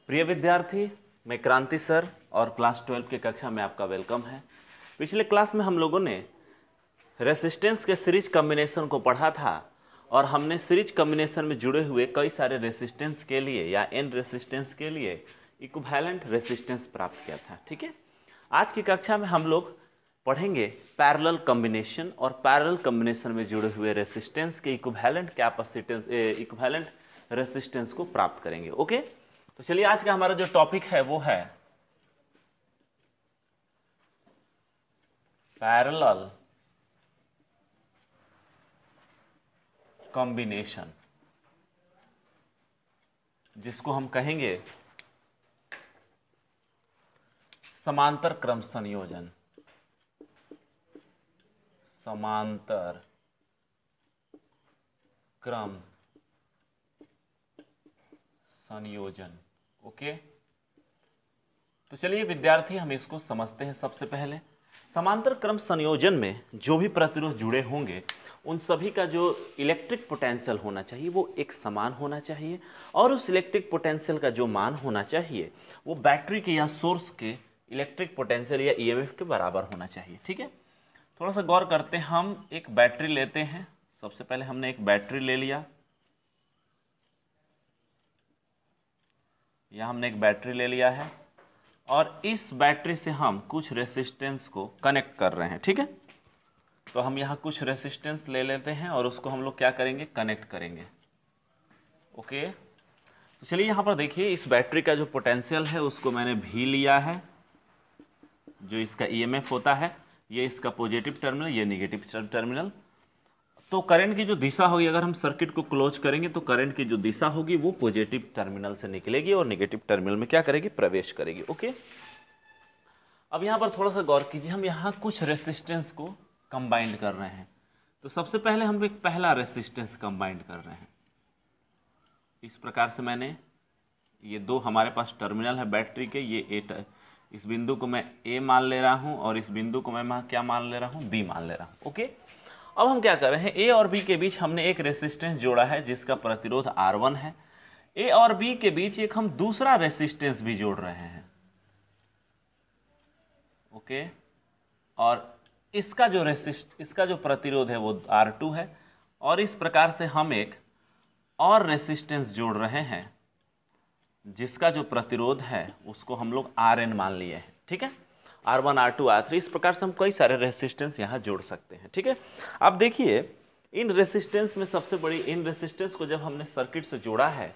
प्रिय विद्यार्थी, मैं क्रांति सर और क्लास 12 की कक्षा में आपका वेलकम है। पिछले क्लास में हम लोगों ने रेसिस्टेंस के सीरीज कॉम्बिनेशन को पढ़ा था और हमने सीरीज कॉम्बिनेशन में जुड़े हुए कई सारे रेसिस्टेंस के लिए या एन रेसिस्टेंस के लिए इक्विवेलेंट रेसिस्टेंस प्राप्त किया था। ठीक है, आज की कक्षा में हम लोग पढ़ेंगे पैरेलल कॉम्बिनेशन और पैरेलल कॉम्बिनेशन में जुड़े हुए रेसिस्टेंस के इक्विवेलेंट कैपेसिटेंस इक्विवेलेंट रेसिस्टेंस को प्राप्त करेंगे। ओके, तो चलिए आज का हमारा जो टॉपिक है वो है पैरेलल कॉम्बिनेशन, जिसको हम कहेंगे समांतर क्रम संयोजन। समांतर क्रम संयोजन। ओके, तो चलिए विद्यार्थी हम इसको समझते हैं। सबसे पहले समांतर क्रम संयोजन में जो भी प्रतिरोध जुड़े होंगे उन सभी का जो इलेक्ट्रिक पोटेंशियल होना चाहिए वो एक समान होना चाहिए और उस इलेक्ट्रिक पोटेंशियल का जो मान होना चाहिए वो बैटरी के या सोर्स के इलेक्ट्रिक पोटेंशियल या ईएमएफ के बराबर होना चाहिए। ठीक है, थोड़ा सा गौर करते हैं। हम एक बैटरी लेते हैं। सबसे पहले हमने एक बैटरी ले लिया, यहाँ हमने एक बैटरी ले लिया है और इस बैटरी से हम कुछ रेसिस्टेंस को कनेक्ट कर रहे हैं। ठीक है, तो हम यहाँ कुछ रेसिस्टेंस ले लेते हैं और उसको हम लोग क्या करेंगे, कनेक्ट करेंगे। ओके, तो चलिए यहाँ पर देखिए, इस बैटरी का जो पोटेंशियल है उसको मैंने भी लिया है। जो इसका ईएमएफ होता है ये इसका पॉजिटिव टर्मिनल, ये नेगेटिव टर्मिनल। तो करंट की जो दिशा होगी, अगर हम सर्किट को क्लोज करेंगे तो करंट की जो दिशा होगी वो पॉजिटिव टर्मिनल से निकलेगी और नेगेटिव टर्मिनल में क्या करेगी, प्रवेश करेगी। ओके, अब यहाँ पर थोड़ा सा गौर कीजिए, हम यहाँ कुछ रेसिस्टेंस को कंबाइंड कर रहे हैं। तो सबसे पहले हम एक पहला रेसिस्टेंस कंबाइंड कर रहे हैं। इस प्रकार से मैंने ये दो हमारे पास टर्मिनल है बैटरी के, ये इस बिंदु को मैं ए मान ले रहा हूँ और इस बिंदु को मैं क्या मान ले रहा हूँ, बी मान ले रहा हूँ। ओके, अब हम क्या कर रहे हैं, ए और बी के बीच हमने एक रेसिस्टेंस जोड़ा है जिसका प्रतिरोध R1 है। ए और बी के बीच एक हम दूसरा रेसिस्टेंस भी जोड़ रहे हैं। ओके, और इसका जो प्रतिरोध है वो R2 है और इस प्रकार से हम एक और रेसिस्टेंस जोड़ रहे हैं जिसका जो प्रतिरोध है उसको हम लोग Rn मान लिए हैं। ठीक है, R1, R2, R3, इस प्रकार से हम कई सारे रेसिस्टेंस यहाँ जोड़ सकते हैं। ठीक है, अब देखिए इन रेसिस्टेंस में सबसे बड़ी, इन रेसिस्टेंस को जब हमने सर्किट से जोड़ा है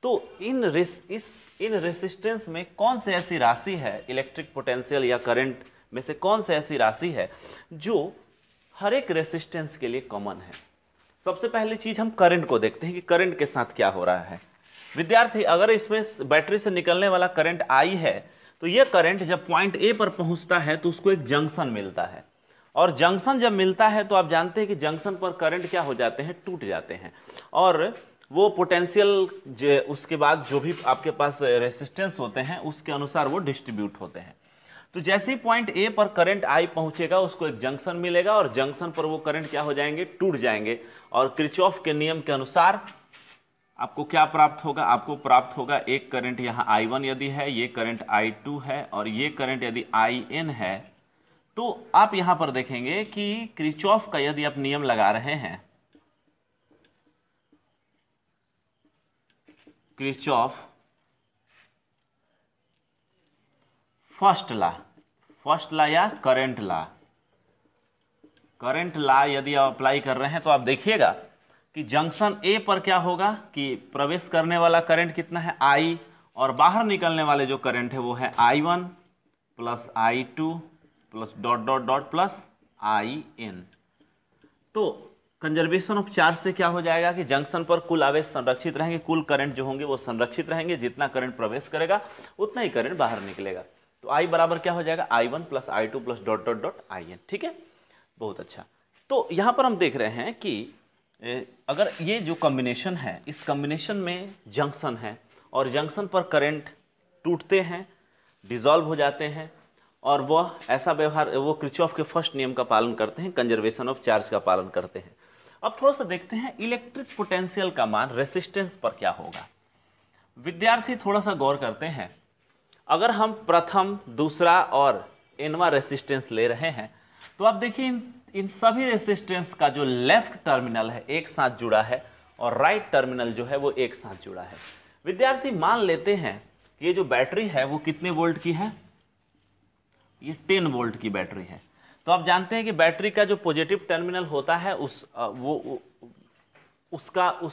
तो इन रेसिस्टेंस में कौन सी ऐसी राशि है, इलेक्ट्रिक पोटेंशियल या करंट में से कौन सी ऐसी राशि है जो हर एक रेसिस्टेंस के लिए कॉमन है। सबसे पहली चीज हम करंट को देखते हैं कि करंट के साथ क्या हो रहा है। विद्यार्थी, अगर इसमें बैटरी से निकलने वाला करंट आई है तो यह करंट जब पॉइंट ए पर पहुंचता है तो उसको एक जंक्शन मिलता है और जंक्शन जब मिलता है तो आप जानते हैं कि जंक्शन पर करंट क्या हो जाते हैं, टूट जाते हैं और वो पोटेंशियल उसके बाद जो भी आपके पास रेसिस्टेंस होते हैं उसके अनुसार वो डिस्ट्रीब्यूट होते हैं। तो जैसे ही पॉइंट ए पर करंट आई पहुंचेगा उसको एक जंक्शन मिलेगा और जंक्शन पर वो करंट क्या हो जाएंगे, टूट जाएंगे और किरचॉफ के नियम के अनुसार आपको क्या प्राप्त होगा, आपको प्राप्त होगा एक करंट यहाँ I1 यदि है, ये करंट I2 है और ये करंट यदि IN है तो आप यहां पर देखेंगे कि किरचॉफ का यदि आप नियम लगा रहे हैं, किरचॉफ फर्स्ट ला या करंट ला यदि आप अप्लाई कर रहे हैं तो आप देखिएगा कि जंक्शन ए पर क्या होगा कि प्रवेश करने वाला करंट कितना है, I, और बाहर निकलने वाले जो करंट है वो है I1 plus I2 plus dot dot dot plus IN। तो कंजर्वेशन ऑफ चार्ज से क्या हो जाएगा कि जंक्शन पर कुल आवेश संरक्षित रहेंगे, कुल करंट जो होंगे वो संरक्षित रहेंगे, जितना करंट प्रवेश करेगा उतना ही करंट बाहर निकलेगा। तो I बराबर क्या हो जाएगा, I1 plus I2 plus dot dot dot IN। ठीक है, बहुत अच्छा। तो यहाँ पर हम देख रहे हैं कि अगर ये जो कॉम्बिनेशन है, इस कॉम्बिनेशन में जंक्शन है और जंक्शन पर करंट टूटते हैं, डिसॉल्व हो जाते हैं और वह ऐसा व्यवहार, वो किरचॉफ के फर्स्ट नियम का पालन करते हैं, कंजर्वेशन ऑफ चार्ज का पालन करते हैं। अब थोड़ा सा देखते हैं इलेक्ट्रिक पोटेंशियल का मान रेसिस्टेंस पर क्या होगा। विद्यार्थी थोड़ा सा गौर करते हैं, अगर हम प्रथम, दूसरा और nवां रेसिस्टेंस ले रहे हैं तो आप देखिए इन सभी रेसिस्टेंस का जो लेफ्ट टर्मिनल है एक साथ जुड़ा है और राइट टर्मिनल जो है वो एक साथ जुड़ा है। विद्यार्थी मान लेते हैं कि ये जो बैटरी है वो कितने वोल्ट की है, ये 10 वोल्ट की बैटरी है। तो आप जानते हैं कि बैटरी का जो पॉजिटिव टर्मिनल होता है उस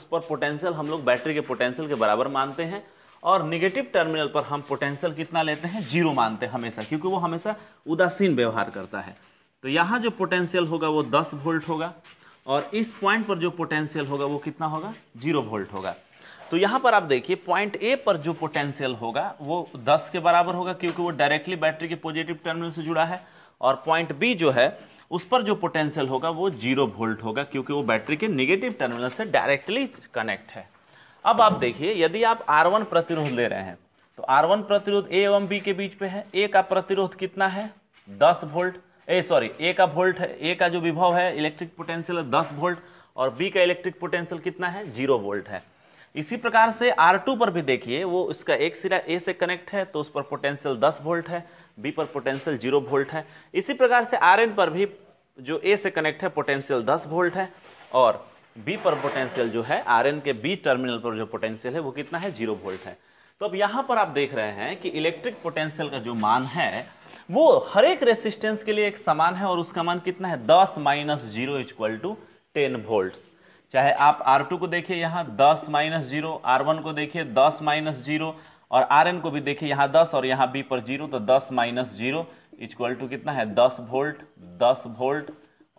पर पोटेंशियल हम लोग बैटरी के पोटेंशियल के बराबर मानते हैं, और निगेटिव टर्मिनल पर हम पोटेंशियल कितना लेते हैं, 0 मानते हैं हमेशा, क्योंकि वो हमेशा उदासीन व्यवहार करता है। तो यहाँ जो पोटेंशियल होगा वो 10 वोल्ट होगा और इस पॉइंट पर जो पोटेंशियल होगा वो कितना होगा, 0 वोल्ट होगा। तो यहाँ पर आप देखिए पॉइंट ए पर जो पोटेंशियल होगा वो 10 के बराबर होगा, क्योंकि वो डायरेक्टली बैटरी के पॉजिटिव टर्मिनल से जुड़ा है, और पॉइंट बी जो है उस पर जो पोटेंशियल होगा वो 0 वोल्ट होगा, क्योंकि वो बैटरी के निगेटिव टर्मिनल से डायरेक्टली कनेक्ट है। अब आप देखिए यदि आप R1 प्रतिरोध ले रहे हैं तो R1 प्रतिरोध A एवं B के बीच पे है। A का प्रतिरोध कितना है, 10 वोल्ट, A का वोल्ट है, A का जो विभव है इलेक्ट्रिक पोटेंशियल है 10 वोल्ट, और B का इलेक्ट्रिक पोटेंशियल कितना है, 0 वोल्ट है। इसी प्रकार से R2 पर भी देखिए, वो इसका एक सिरा A से कनेक्ट है तो उस पर पोटेंशियल 10 वोल्ट है, B पर पोटेंशियल 0 वोल्ट है। इसी प्रकार से Rn पर भी जो A से कनेक्ट है पोटेंशियल 10 वोल्ट है, और B पर पोटेंशियल जो है Rn के B टर्मिनल पर जो पोटेंशियल है वो कितना है, 0 वोल्ट है। तो अब यहाँ पर आप देख रहे हैं कि इलेक्ट्रिक पोटेंशियल का जो मान है वो हर एक रेसिस्टेंस के लिए एक समान है, और उसका मान कितना है, 10 - 0 = 10 वोल्ट्स। चाहे आप R2 को देखिए यहाँ 10 - 0, R1 को देखिए 10 - 0, और Rn को भी देखिए यहाँ 10 और यहाँ B पर 0, तो 10 - 0 = कितना है, 10 वोल्ट, 10 वोल्ट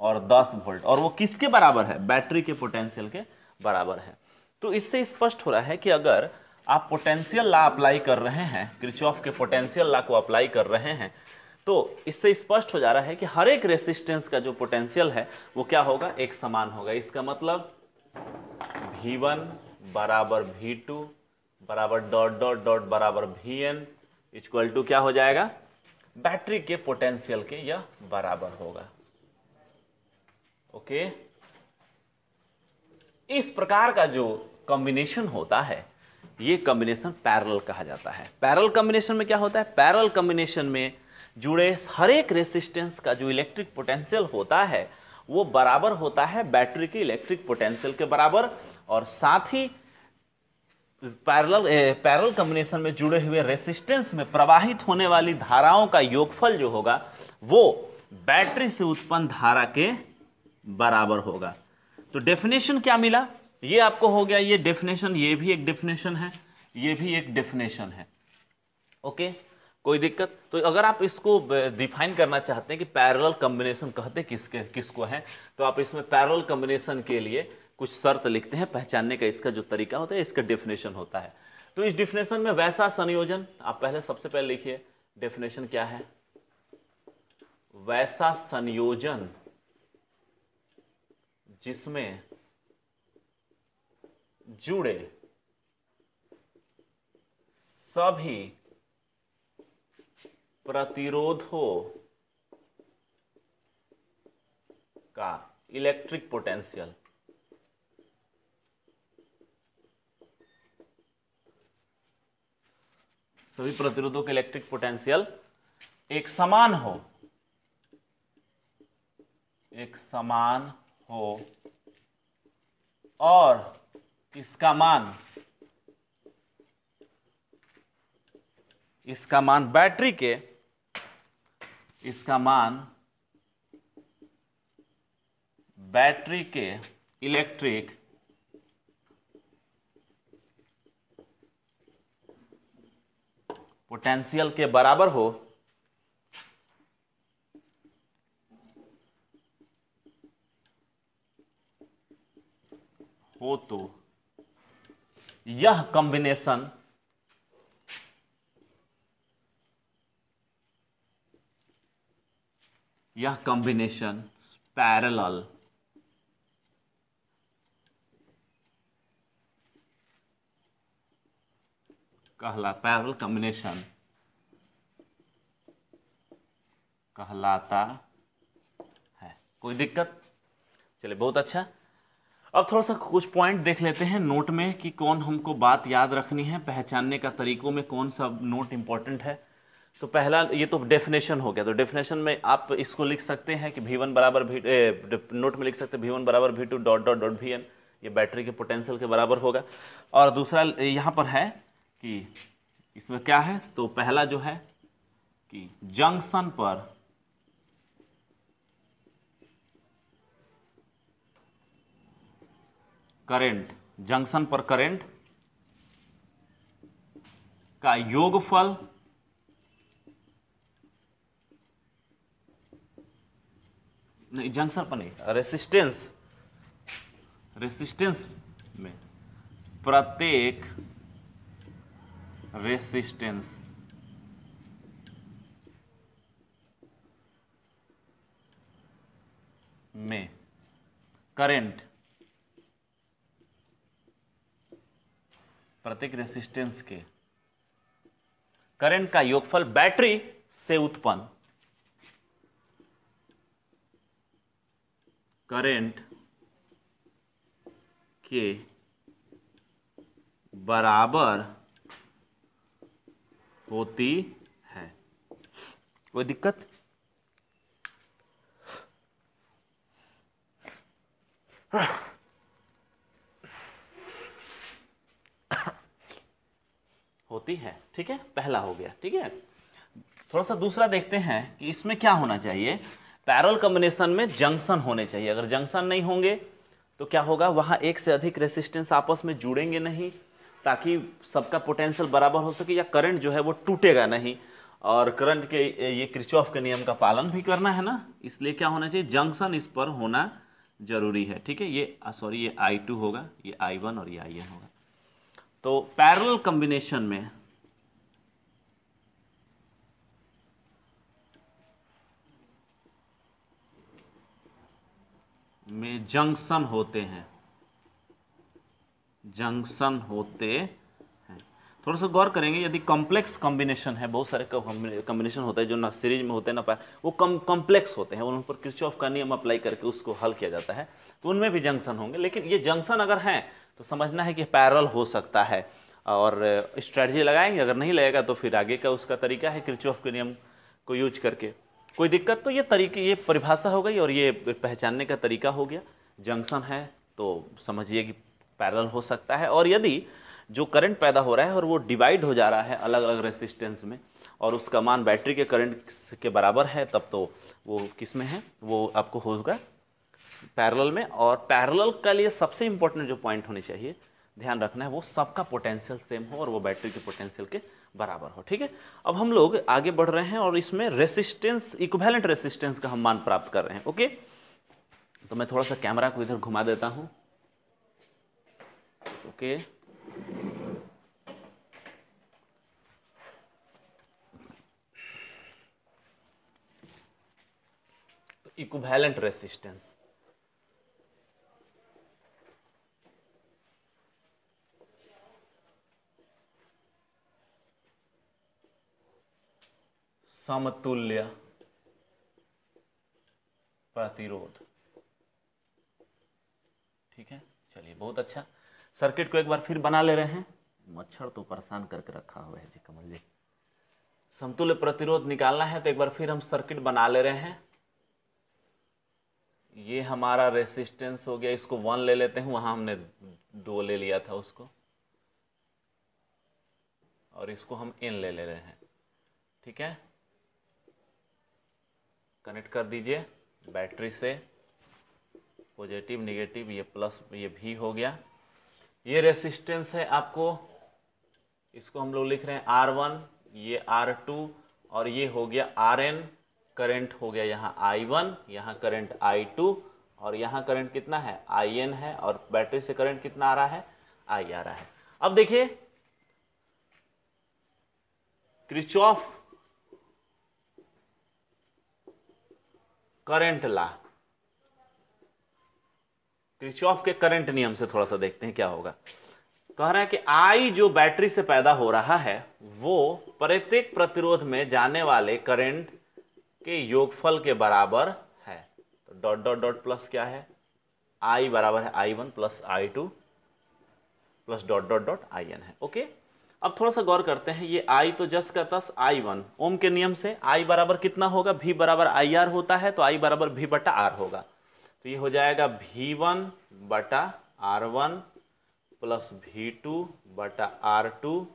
और 10 वोल्ट, और वो किसके बराबर है, बैटरी के पोटेंशियल के बराबर है। तो इससे स्पष्ट हो रहा है कि अगर आप पोटेंशियल लॉ अप्लाई कर रहे हैं, किरचॉफ के पोटेंशियल लॉ को अप्लाई कर रहे हैं, तो इससे स्पष्ट हो जा रहा है कि हर एक रेसिस्टेंस का जो पोटेंशियल है वो क्या होगा, एक समान होगा। इसका मतलब V1 बराबर V2 बराबर डॉट डॉट डॉट बराबर Vn इक्वल टू क्या हो जाएगा, बैटरी के पोटेंशियल के यह बराबर होगा। ओके, इस प्रकार का जो कॉम्बिनेशन होता है ये कॉम्बिनेशन पैरेलल कहा जाता है। पैरेलल कॉम्बिनेशन में क्या होता है, पैरेलल कॉम्बिनेशन में जुड़े हर एक रेसिस्टेंस का जो इलेक्ट्रिक पोटेंशियल होता है वो बराबर होता है बैटरी के इलेक्ट्रिक पोटेंशियल के बराबर, और साथ ही पैरेलल कॉम्बिनेशन में जुड़े हुए रेसिस्टेंस में प्रवाहित होने वाली धाराओं का योगफल जो होगा वो बैटरी से उत्पन्न धारा के बराबर होगा। तो डेफिनेशन क्या मिला, ये आपको हो गया, ये डेफिनेशन, ये भी एक डेफिनेशन है, ये भी एक डेफिनेशन है। ओके, कोई दिक्कत? तो अगर आप इसको डिफाइन करना चाहते हैं कि पैरेलल कॉम्बिनेशन कहते किसको है, तो आप इसमें पैरेलल कॉम्बिनेशन के लिए कुछ शर्त लिखते हैं पहचानने का। इसका जो तरीका होता है इसका डेफिनेशन होता है। तो इस डेफिनेशन में वैसा संयोजन, आप पहले सबसे पहले लिखिए डेफिनेशन क्या है, वैसा संयोजन जिसमें जुड़े सभी प्रतिरोधों का इलेक्ट्रिक पोटेंशियल सभी प्रतिरोधों के इलेक्ट्रिक पोटेंशियल एक समान हो, और इसका मान बैटरी के इलेक्ट्रिक पोटेंशियल के बराबर हो, तो यह कॉम्बिनेशन पैरेलल पैरेलल कॉम्बिनेशन कहलाता है। कोई दिक्कत? चलिए, बहुत अच्छा। अब थोड़ा सा कुछ पॉइंट देख लेते हैं नोट में कि कौन हमको बात याद रखनी है, पहचानने का तरीकों में कौन सा नोट इंपॉर्टेंट है। तो पहला ये तो डेफिनेशन हो गया। तो डेफिनेशन में आप इसको लिख सकते हैं कि V1 बराबर नोट में लिख सकते हैं V1 बराबर V2 dot dot dot Vn, ये बैटरी के पोटेंशियल के बराबर होगा। और दूसरा यहाँ पर है कि इसमें क्या है, तो पहला जो है कि जंक्शन पर करंट, जंक्शन पर करंट का योगफल नहीं, जंक्शन पर नहीं, रेसिस्टेंस, रेसिस्टेंस में प्रत्येक रेसिस्टेंस में करंट, प्रत्येक रेसिस्टेंस के करंट का योगफल बैटरी से उत्पन्न करंट के बराबर होती है। कोई दिक्कत? होती है, ठीक है, पहला हो गया। ठीक है, थोड़ा सा दूसरा देखते हैं कि इसमें क्या होना चाहिए। पैरेलल कॉम्बिनेशन में जंक्शन होने चाहिए। अगर जंक्शन नहीं होंगे तो क्या होगा, वहां एक से अधिक रेसिस्टेंस आपस में जुड़ेंगे नहीं, ताकि सबका पोटेंशियल बराबर हो सके, या करंट जो है वो टूटेगा नहीं। और करंट के ये किरचॉफ के नियम का पालन भी करना है ना, इसलिए क्या होना चाहिए, जंक्शन इस पर होना जरूरी है। ठीक है, ये सॉरी ये I2 होगा, ये I1 और ये IN होगा। तो पैरेलल कॉम्बिनेशन में जंक्शन होते हैं, जंक्शन होते हैं। थोड़ा सा गौर करेंगे, यदि कॉम्प्लेक्स कॉम्बिनेशन है, बहुत सारे कॉम्बिनेशन होते हैं जो ना सीरीज में होते हैं ना वो कॉम्प्लेक्स होते हैं, उन पर किरचॉफ का नियम अप्लाई करके उसको हल किया जाता है, तो उनमें भी जंक्शन होंगे। लेकिन ये जंक्शन अगर हैं तो समझना है कि पैरेलल हो सकता है, और स्ट्रैटेजी लगाएंगे। अगर नहीं लगेगा तो फिर आगे का उसका तरीका है किरचॉफ के नियम को यूज करके। कोई दिक्कत? तो ये तरीके, ये परिभाषा हो गई और ये पहचानने का तरीका हो गया। जंक्शन है तो समझिए कि पैरेलल हो सकता है, और यदि जो करंट पैदा हो रहा है और वो डिवाइड हो जा रहा है अलग अलग रेसिस्टेंस में, और उसका मान बैटरी के करंट के बराबर है, तब तो वो किस में है, वो आपको होगा पैरेलल में। और पैरेलल का लिए सबसे इंपॉर्टेंट जो पॉइंट होनी चाहिए, ध्यान रखना है, वो सबका पोटेंशियल सेम हो और वो बैटरी के पोटेंशियल के बराबर हो। ठीक है, अब हम लोग आगे बढ़ रहे हैं और इसमें रेसिस्टेंस, इक्विवेलेंट रेसिस्टेंस का हम मान प्राप्त कर रहे हैं। ओके, तो मैं थोड़ा सा कैमरा को इधर घुमा देता हूं। ओके, तो इक्विवेलेंट रेसिस्टेंस, समतुल्य प्रतिरोध। ठीक है, चलिए बहुत अच्छा। सर्किट को एक बार फिर बना ले रहे हैं। मच्छर तो परेशान करके रखा हुआ है जी, कमल जी। समतुल्य प्रतिरोध निकालना है तो एक बार फिर हम सर्किट बना ले रहे हैं। ये हमारा रेसिस्टेंस हो गया, इसको 1 ले लेते हैं, वहां हमने 2 ले लिया था उसको, और इसको हम N ले रहे हैं। ठीक है, कनेक्ट कर दीजिए बैटरी से, पॉजिटिव नेगेटिव, ये प्लस ये भी हो गया। ये रेसिस्टेंस है आपको, इसको हम लोग लिख रहे हैं R1, ये R2, और ये हो गया RN। करंट हो गया यहाँ I1, यहाँ करंट I2, और यहाँ करंट कितना है, IN है, और बैटरी से करंट कितना आ रहा है, I आ रहा है। अब देखिए किरचॉफ करंट ला, किरचॉफ के करंट नियम से थोड़ा सा देखते हैं क्या होगा। कह रहा है कि I जो बैटरी से पैदा हो रहा है वो प्रत्येक प्रतिरोध में जाने वाले करंट के योगफल के बराबर है। तो डॉट डॉट डॉट प्लस क्या है, I बराबर है I1 plus I2 plus dot dot dot IN है। ओके, अब थोड़ा सा गौर करते हैं, ये I तो जस का तस I1, ओम के नियम से I बराबर कितना होगा, V बराबर IR होता है, तो I बराबर V बटा R होगा। तो ये हो जाएगा V1 बटा R1 प्लस V2 बटा R2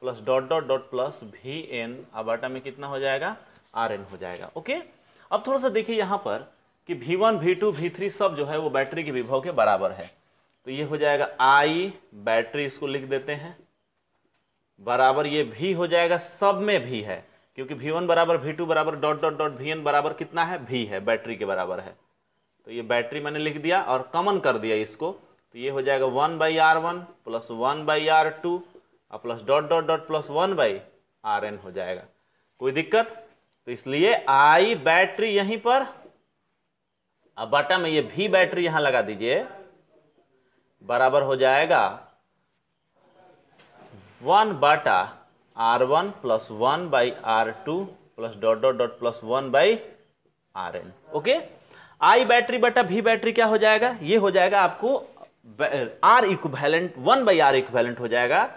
plus dot dot dot plus VN, अब बटा में कितना हो जाएगा, RN हो जाएगा। ओके, अब थोड़ा सा देखिए यहाँ पर कि V1 V2 V3 सब जो है वो बैटरी के विभव के बराबर है, तो ये हो जाएगा I बैटरी, इसको लिख देते हैं, बराबर ये V हो जाएगा, सब में V है, क्योंकि V1 बराबर V2 बराबर डॉट डॉट डॉट VN बराबर कितना है, V है, बैटरी के बराबर है। तो ये बैटरी मैंने लिख दिया और कॉमन कर दिया इसको, तो ये हो जाएगा 1/R1 प्लस 1/R2 और plus dot dot dot plus 1/RN हो जाएगा। कोई दिक्कत? तो इसलिए I बैटरी यहीं पर, अब बटा में ये V बैटरी यहां लगा दीजिए, बराबर हो जाएगा 1/R1 plus 1/R2 plus dot dot dot plus 1/RN। Okay, I battery बटा V बैटरी क्या हो जाएगा, ये हो जाएगा आपको R इक्विवेलेंट, 1/R इक्विवेलेंट हो जाएगा,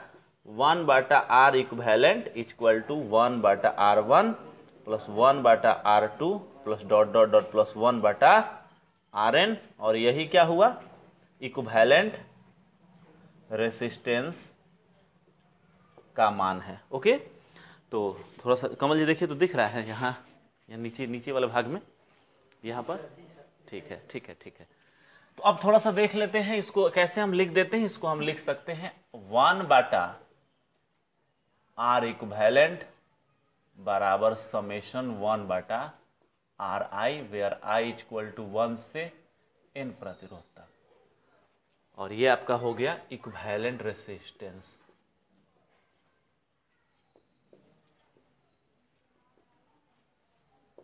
1/R equivalent equal to 1/R1 plus 1/R2 plus dot dot dot plus 1/RN, और यही क्या हुआ, इक्विवेलेंट रेसिस्टेंस का मान है। ओके, तो थोड़ा सा कमल जी देखिए, तो दिख रहा है यहाँ नीचे नीचे वाले भाग में, यहाँ पर, ठीक है ठीक है ठीक है। तो अब थोड़ा सा देख लेते हैं इसको कैसे हम लिख देते हैं, इसको हम लिख सकते हैं 1/R इक्विवेलेंट बराबर summation 1/RI, where I equal to 1 से N प्रतिरोध तक, और ये आपका हो गया equivalent resistance.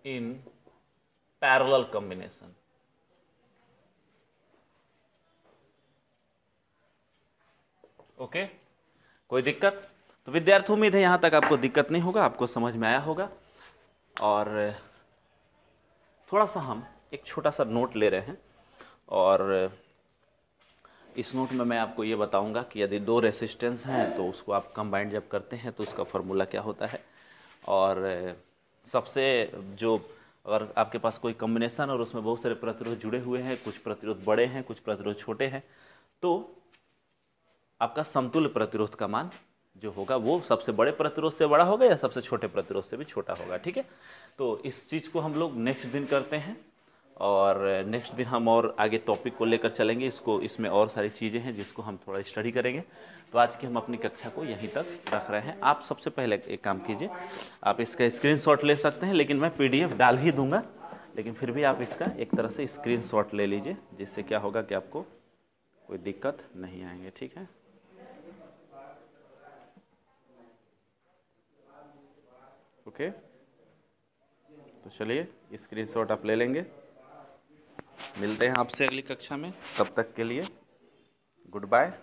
In parallel combination. Okay, कोई दिक्कत? तो विद्यार्थी, उम्मीद है यहां तक आपको दिक्कत नहीं होगा, आपको समझ में आया होगा। और थोड़ा सा हम एक छोटा सा नोट ले रहे हैं, और इस नोट में मैं आपको ये बताऊंगा कि यदि दो रेसिस्टेंस हैं तो उसको आप कंबाइंड जब करते हैं तो उसका फॉर्मूला क्या होता है, और सबसे जो अगर आपके पास कोई कॉम्बिनेशन और उसमें बहुत सारे प्रतिरोध जुड़े हुए हैं, कुछ प्रतिरोध बड़े हैं कुछ प्रतिरोध छोटे हैं, तो आपका समतुल्य प्रतिरोध का मान जो होगा वो सबसे बड़े प्रतिरोध से बड़ा होगा या सबसे छोटे प्रतिरोध से भी छोटा होगा। ठीक है, तो इस चीज़ को हम लोग नेक्स्ट दिन करते हैं, और नेक्स्ट दिन हम और आगे टॉपिक को लेकर चलेंगे, इसमें और सारी चीज़ें हैं जिसको हम थोड़ा स्टडी करेंगे। तो आज की हम अपनी कक्षा को यहीं तक रख रहे हैं। आप सबसे पहले एक काम कीजिए, आप इसका स्क्रीनशॉट ले सकते हैं, लेकिन मैं PDF डाल ही दूंगा, लेकिन फिर भी आप इसका एक तरह से स्क्रीनशॉट ले लीजिए, जिससे क्या होगा कि आपको कोई दिक्कत नहीं आएंगे। ठीक है, ओके, तो चलिए स्क्रीनशॉट आप ले लेंगे। मिलते हैं आपसे अगली कक्षा में, तब तक के लिए गुड बाय।